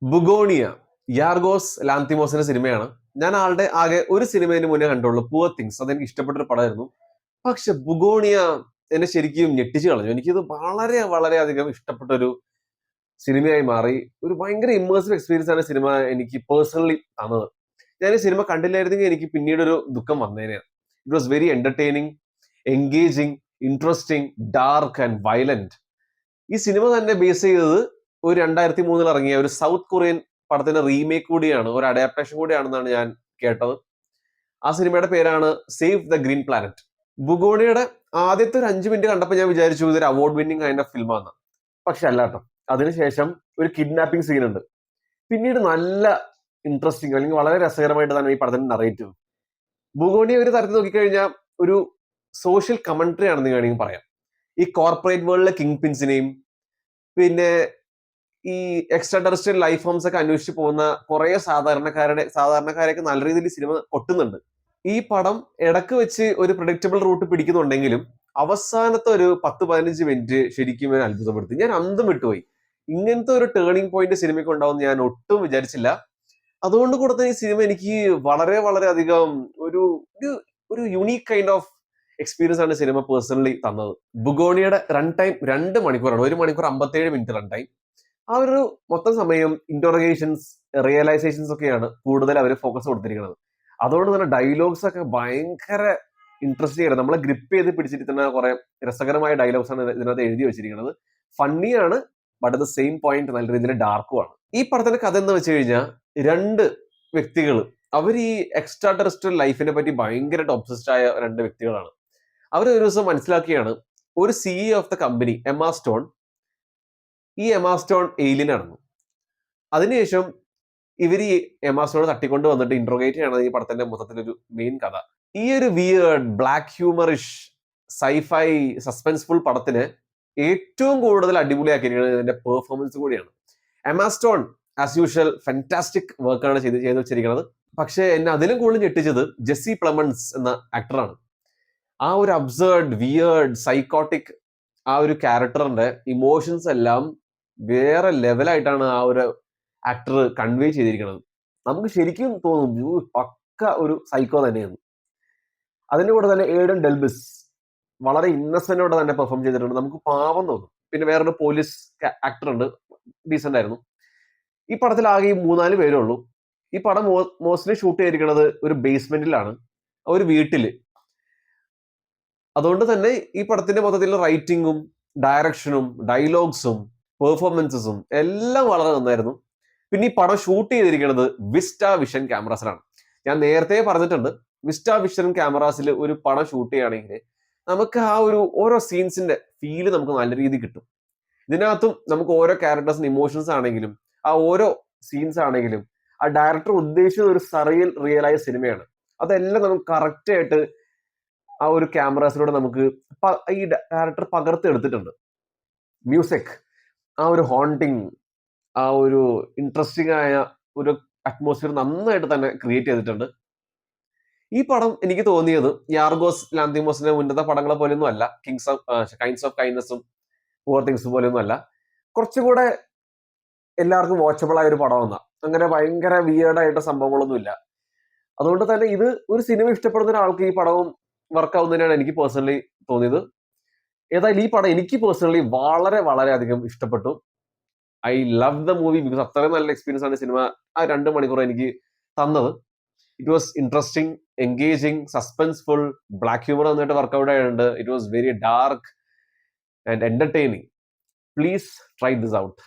ബുഗോണിയ യാർഗോസ് ലാന്തിമോസിന്റെ സിനിമയാണ്. ഞാൻ ആളുടെ ആകെ ഒരു സിനിമേന് മുന്നേ കണ്ടുള്ളൂ, പുവർ തിങ്സ്. അതെനിക്ക് ഇഷ്ടപ്പെട്ട ഒരു പടമായിരുന്നു. പക്ഷെ ബുഗോണിയ എന്നെ ശരിക്കും ഞെട്ടിച്ചു കളഞ്ഞു. എനിക്കിത് വളരെ വളരെ അധികം ഇഷ്ടപ്പെട്ട ഒരു സിനിമയായി മാറി. ഒരു ഭയങ്കര ഇമ്മേഴ്സീവ് എക്സ്പീരിയൻസ് ആണ് സിനിമ എനിക്ക് പേഴ്സണലി തന്നത്. ഞാൻ ഈ സിനിമ കണ്ടില്ലായിരുന്നെങ്കിൽ എനിക്ക് പിന്നീട് ഒരു ദുഃഖം വന്നേനെ. It was very entertaining, engaging, interesting, dark and violent. ഈ സിനിമ തന്നെ ബേസ് ചെയ്തത് ഒരു 2003 ഇറങ്ങിയ ഒരു സൗത്ത് കൊറിയൻ പടത്തിന്റെ റീമേക്ക് കൂടിയാണ്, ഒരു അഡാപ്റ്റേഷൻ കൂടിയാണെന്നാണ് ഞാൻ കേട്ടത്. ആ സിനിമയുടെ പേരാണ് സേവ് ദ ഗ്രീൻ പ്ലാനറ്റ്. ബുഗോണിയുടെ ആദ്യത്തെ ഒരു 5 മിനിറ്റ് കണ്ടപ്പോൾ ഞാൻ വിചാരിച്ചു ഇതൊരു അവാർഡ് വിന്നിംഗ് കൈൻഡ് ഓഫ് ഫിലിമാണ്. പക്ഷെ അല്ല കേട്ടോ. അതിനുശേഷം ഒരു കിഡ്നാപ്പിംഗ് സീൻ ഉണ്ട്. പിന്നീട് നല്ല ഇൻട്രസ്റ്റിംഗ് അല്ലെങ്കിൽ വളരെ രസകരമായിട്ട് തന്നെ ഈ പടത്തിന്റെ നറേറ്റീവ്. ബുഗോണിയ ഒരു തരത്തിൽ നോക്കിക്കഴിഞ്ഞാൽ ഒരു സോഷ്യൽ കമന്ററി ആണെന്ന് വേണമെങ്കിൽ പറയാം. ഈ കോർപ്പറേറ്റ് വേൾഡിലെ കിങ് പിൻസിനെയും പിന്നെ ഈ എക്സ്ട്രാ ടെറസ്ട്രിയൽ ലൈഫ് ഫോംസ് ഒക്കെ അന്വേഷിച്ച് പോകുന്ന കുറെ സാധാരണക്കാരെയൊക്കെ നല്ല രീതിയിൽ സിനിമ കൊട്ടുന്നുണ്ട്. ഈ പടം ഇടക്ക് വെച്ച് ഒരു പ്രഡിക്റ്റബിൾ റൂട്ട് പിടിക്കുന്നുണ്ടെങ്കിലും അവസാനത്തെ ഒരു 10-15 മിനിറ്റ് ശരിക്കും ഞാൻ അത്ഭുതപ്പെടുത്തി. ഞാൻ അന്തം വിട്ടുപോയി. ഇങ്ങനത്തെ ഒരു ടേണിംഗ് പോയിന്റ് സിനിമയ്ക്ക് ഉണ്ടാവും ഞാൻ ഒട്ടും വിചാരിച്ചില്ല. അതുകൊണ്ട് കൂടെ തന്നെ ഈ സിനിമ എനിക്ക് വളരെ വളരെ അധികം ഒരു ഒരു യുണീക് കൈൻഡ് ഓഫ് എക്സ്പീരിയൻസ് ആണ് സിനിമ പേഴ്സണലി തന്നത്. ബുഗോണിയുടെ റൺ ടൈം 2 മണിക്കൂറാണ്. 1 മണിക്കൂർ 57 മിനിറ്റ് റൺ ടൈം. ആ ഒരു മൊത്തം സമയം ഇന്ററോഗേഷൻസ്, റിയലൈസേഷൻസ് ഒക്കെയാണ് കൂടുതൽ അവർ ഫോക്കസ് കൊടുത്തിരിക്കുന്നത്. അതുകൊണ്ട് തന്നെ ഡയലോഗ്സ് ഒക്കെ ഭയങ്കര ഇൻട്രസ്റ്റിംഗ് ആയിരുന്നു. നമ്മളെ ഗ്രിപ്പ് ചെയ്ത് പിടിച്ചിരിക്കുന്ന കുറെ രസകരമായ ഡയലോഗ്സ് ആണ് ഇതിനകത്ത് എഴുതി വെച്ചിരിക്കുന്നത്. ഫണ്ണിയാണ്, but at the same point നല്ല രീതിയിൽ ഡാർക്കുമാണ്. ഈ പടത്തിന്റെ കഥ എന്ന് വെച്ച് കഴിഞ്ഞാൽ 2 വ്യക്തികൾ, അവർ ഈ എക്സ്ട്രാ ടെറസ്ട്രിയൽ ലൈഫിനെ പറ്റി ഭയങ്കരമായിട്ട് ഒബ്സസ്ഡ് ആയ 2 വ്യക്തികളാണ്. അവർ ഒരു ദിവസം മനസ്സിലാക്കിയാണ് ഒരു CEO of the company Emma Stone, ഈ എമ്മ സ്റ്റോൺ ഏലിയൻ ആണെന്ന്. അതിനുശേഷം ഇവർ ഈ എമ്മ സ്റ്റോൺ തട്ടിക്കൊണ്ട് വന്നിട്ട് ഇന്ററോഗേറ്റ് ചെയ്യണത് ഈ പടത്തിന്റെ മൊത്തത്തിലൊരു മെയിൻ കഥ. ഈ ഒരു weird black humourish scifi suspenseful പടത്തിന് ഏറ്റവും കൂടുതൽ അടിപൊളിയാക്കിയിരിക്കുന്നത് ഇതിന്റെ പെർഫോമൻസ് കൂടിയാണ്. Emma Stone as usual fantastic വർക്കാണ് ചെയ്ത് വെച്ചിരിക്കുന്നത്. പക്ഷെ എന്നെ അതിലും കൂടുതൽ ഞെട്ടിച്ചത് ജെസ്സി പ്ലമൺസ് എന്ന ആക്ടറാണ്. ആ ഒരു അബ്സേർഡ്, വിയേർഡ്, സൈക്കോട്ടിക് ആ ഒരു ക്യാരക്ടറിന്റെ ഇമോഷൻസ് എല്ലാം വേറെ ലെവലായിട്ടാണ് ആ ഒരു ആക്ടർ കൺവേ ചെയ്തിരിക്കുന്നത്. നമുക്ക് ശരിക്കും തോന്നും പക്ക ഒരു സൈക്കോ തന്നെയാണ്. അതിന്റെ കൂടെ തന്നെ ഏഡൻ ഡെൽബിസ് വളരെ ഇന്നസെന്റോടെ തന്നെ പെർഫോം ചെയ്തിട്ടുണ്ട്. നമുക്ക് പാവം തോന്നും. പിന്നെ വേറൊരു പോലീസ് ആക്ടർ ഉണ്ട്, ഡീസന്റ് ആയിരുന്നു. ഈ പടത്തിൽ ആകെ 3-4 പേരേ ഉള്ളൂ. ഈ പടം മോസ്റ്റ്ലി ഷൂട്ട് ചെയ്തിരിക്കുന്നത് ഒരു ബേസ്മെന്റിലാണ്, ഒരു വീട്ടില്. അതുകൊണ്ട് തന്നെ ഈ പടത്തിന്റെ മൊത്തത്തിലുള്ള റൈറ്റിങ്ങും ഡയറക്ഷനും ഡയലോഗ്സും പെർഫോമൻസസും എല്ലാം വളരെ നന്നായിരുന്നു. പിന്നെ ഈ പടം ഷൂട്ട് ചെയ്തിരിക്കുന്നത് വിസ്റ്റ വിഷൻ ക്യാമറാസിലാണ്. ഞാൻ നേരത്തെ പറഞ്ഞിട്ടുണ്ട്, വിസ്റ്റ വിഷൻ ക്യാമറാസിൽ ഒരു പടം ഷൂട്ട് ചെയ്യുകയാണെങ്കിൽ നമുക്ക് ആ ഒരു ഓരോ സീൻസിന്റെ ഫീല് നമുക്ക് നല്ല രീതിയിൽ കിട്ടും. ഇതിനകത്തും നമുക്ക് ഓരോ ക്യാരക്ടേഴ്സിന്റെ ഇമോഷൻസ് ആണെങ്കിലും ആ ഓരോ സീൻസ് ആണെങ്കിലും ആ ഡയറക്ടർ ഉദ്ദേശിച്ച ഒരു സറിയൽ റിയലായ സിനിമയാണ്. അതെല്ലാം നമുക്ക് കറക്റ്റ് ആയിട്ട് ആ ഒരു ക്യാമറാസിലൂടെ നമുക്ക് ഈ ഡയറക്ടർ പകർത്തെടുത്തിട്ടുണ്ട്. മ്യൂസിക്, ആ ഒരു ഹോണ്ടിങ്, ആ ഒരു ഇൻട്രസ്റ്റിംഗ് ആയ ഒരു അറ്റ്മോസ്ഫിയർ നന്നായിട്ട് തന്നെ ക്രിയേറ്റ് ചെയ്തിട്ടുണ്ട്. ഈ പടം എനിക്ക് തോന്നിയത് യാർഗോസ് ലാന്തിമോസിന്റെ മുന്നത്തെ പടങ്ങളെ പോലെയൊന്നും അല്ല. കൈൻഡ്സ് ഓഫ് കൈൻഡ്നസും പുവർ തിങ്സ് പോലെയൊന്നും അല്ല. കുറച്ചുകൂടെ എല്ലാവർക്കും വാച്ചബിൾ ആയ ഒരു പടമെന്ന, അങ്ങനെ ഭയങ്കര വിയേർഡായിട്ട് സംഭവങ്ങളൊന്നും ഇല്ല. അതുകൊണ്ട് തന്നെ ഇത് ഒരു സിനിമ ഇഷ്ടപ്പെടുന്ന ഒരാൾക്ക് ഈ പടവും വർക്ക് ആവുന്നതിനാണ് എനിക്ക് പേഴ്സണലി തോന്നിയത്. ഏതായാലും ഈ പടം എനിക്ക് പേഴ്സണലി വളരെ വളരെ അധികം ഇഷ്ടപ്പെട്ടു. I love the movie because അത്രയും നല്ല എക്സ്പീരിയൻസ് ആണ് സിനിമ ആ 2 മണിക്കൂർ എനിക്ക് തന്നത്. It was interesting, engaging, suspenseful, black humour നന്നായിട്ട് വർക്ക്ഔട്ട് ആയിട്ടുണ്ട്. It was very dark and entertaining. Please try this out.